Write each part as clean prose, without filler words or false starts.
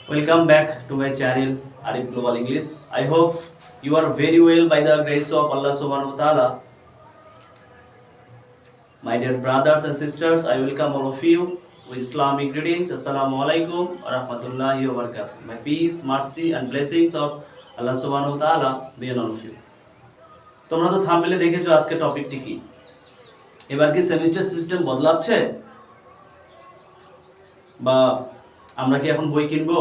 Welcome back to my channel Arif Global English. I hope you are very well by the grace of Allah Subhanahu wa Taala. My dear brothers and sisters, I welcome all of you with Islamic greetings. Assalamu alaikum wa rahmatullahi wa barakatuh. My peace, mercy and blessings of Allah Subhanahu wa Taala be on all of you. তোমরা তো থাম্বনেলে দেখেছো আজকে টপিকটি কি। এবার কি semester system বদলাচ্ছে বা আমরা কি এখন বই কিনবো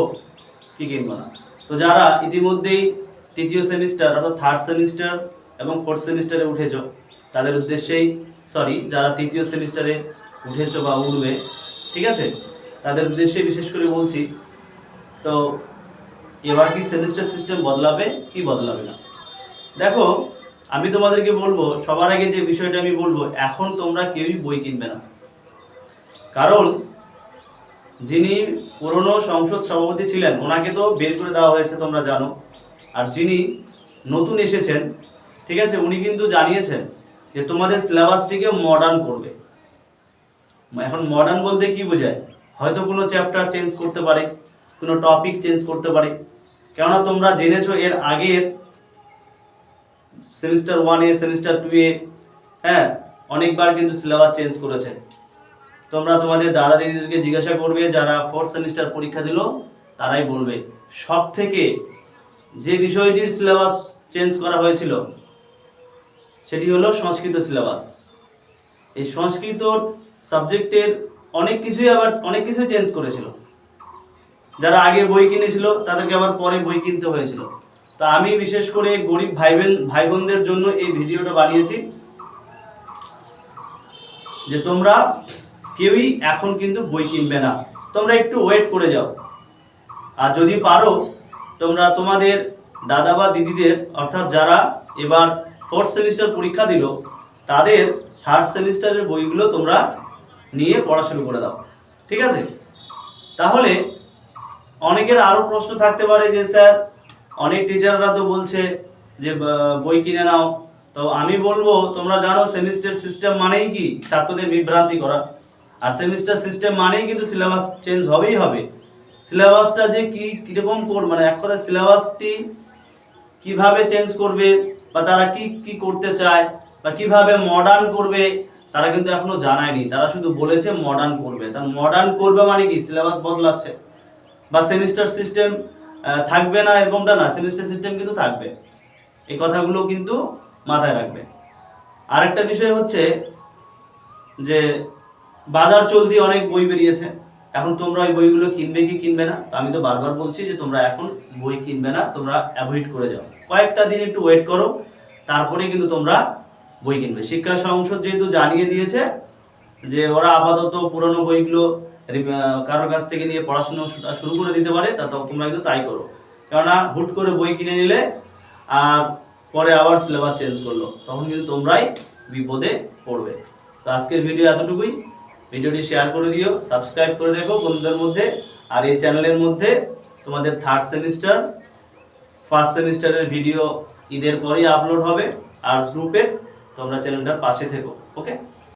কি কিনবো না। তো যারা ইতিমধ্যেই তৃতীয় সেমিস্টার অর্থাৎ থার্ড সেমিস্টার এবং ফোর্থ সেমিস্টারে উঠেছো তাদের উদ্দেশ্যেই যারা তৃতীয় সেমিস্টারে উঠেছো বা উঠবে, ঠিক আছে, তাদের উদ্দেশ্যে বিশেষ করে বলছি। তো এবার কি সেমিস্টার সিস্টেম বদলাবে কি বদলাবে না। দেখো, আমি তোমাদেরকে বলবো, সবার আগে যে বিষয়টা আমি বলবো, এখন তোমরা কেউই বই কিনবে না। কারণ যিনি পুরনো সংসদ সভাপতি ছিলেন ওনাকে তো বের করে দেওয়া হয়েছে, তোমরা জানো। আর যিনি নতুন এসেছেন, ঠিক আছে, উনি কিন্তু জানিয়েছেন যে তোমাদের সিলেবাসটিকে মডার্ন করবে। এখন মডার্ন বলতে কি বোঝায়? হয়তো কোনো চ্যাপ্টার চেঞ্জ করতে পারে, কোনো টপিক চেঞ্জ করতে পারে। কেননা তোমরা জেনেছো এর আগের সেমিস্টার 1-এ, সেমিস্টার 2-এ অনেকবার কিন্তু সিলেবাস চেঞ্জ করেছে। তোমরা তোমাদের দাদা দিদিদেরকে জিজ্ঞাসা করবে, যারা ফোর্থ সেমিস্টার পরীক্ষা দিল তারাই বলবে সব থেকে যে বিষয়টির সিলেবাস চেঞ্জ করা হয়েছিল সেটি হলো সংস্কৃত সিলেবাস। এই সংস্কৃত সাবজেক্টের অনেক কিছুই চেঞ্জ করেছিল। যারা আগে বই কিনেছিল তাদেরকে আবার পরে বই কিনতে হয়েছিল। তো আমি বিশেষ করে গরিব ভাই বোনদের জন্য এই ভিডিওটা বানিয়েছি যে তোমরা কেউই এখন কিন্তু বই কিনবে না, তোমরা একটু ওয়েট করে যাও। আর যদি পারো তোমরা তোমাদের দাদা বা দিদিদের, অর্থাৎ যারা এবার ফোর্থ সেমিস্টার পরীক্ষা দিল তাদের থার্ড সেমিস্টারের বইগুলো তোমরা নিয়ে পড়া শুরু করে দাও, ঠিক আছে। তাহলে অনেকের আরও প্রশ্ন থাকতে পারে যে স্যার অনেক টিচাররা তো বলছে যে বই কিনে নাও। তো আমি বলবো, তোমরা জানো সেমিস্টার সিস্টেম মানেই কি ছাত্রদের বিভ্রান্তি করা। আর সেমিস্টার সিস্টেম মানেই কিন্তু সিলেবাস চেঞ্জ হবেই হবে। সিলেবাসটা যে কীরকম মানে এক কথা সিলেবাসটি কিভাবে চেঞ্জ করবে বা তারা কি করতে চায় বা কিভাবে মডার্ন করবে তারা কিন্তু এখনো জানায়নি। তারা শুধু বলেছে মডার্ন করবে। তার মডার্ন করবে মানে কি সিলেবাস বদলাচ্ছে বা সেমিস্টার সিস্টেম থাকবে না এরকমটা না, সেমিস্টার সিস্টেম কিন্তু থাকবে। এই কথাগুলো কিন্তু মাথায় রাখবে। আরেকটা বিষয় হচ্ছে যে বাজার চলতি অনেক বই বেরিয়েছে, এখন তোমরা ওই বইগুলো কিনবে কি কিনবে না। তো আমি তো বারবার বলছি যে তোমরা এখন বই কিনবে না, তোমরা অ্যাভয়েড করে যাও। কয়েকটা দিন একটু ওয়েট করো, তারপরে কিন্তু তোমরা বই কিনবে। শিক্ষা সংসদ যেহেতু জানিয়ে দিয়েছে যে ওরা আপাতত পুরনো বইগুলো কারোর কাছ থেকে নিয়ে পড়াশোনা শুরু করে দিতে পারে, তা তোমরা কিন্তু তাই করো। কেননা হুট করে বই কিনে নিলে আর পরে আবার সিলেবাস চেঞ্জ করলো, তখন কিন্তু তোমরাই বিপদে পড়বে। তো আজকের ভিডিও এতটুকুই। ভিডিওটি শেয়ার করে দিও, সাবস্ক্রাইব করে রেখো বন্ধুদের মধ্যে। আর এই চ্যানেলের মধ্যে তোমাদের থার্ড সেমিস্টার, ফার্স্ট সেমিস্টারের ভিডিও ঈদের পরেই আপলোড হবে আর্টস গ্রুপে। তোমরা চ্যানেলটার পাশে থেকো, ওকে।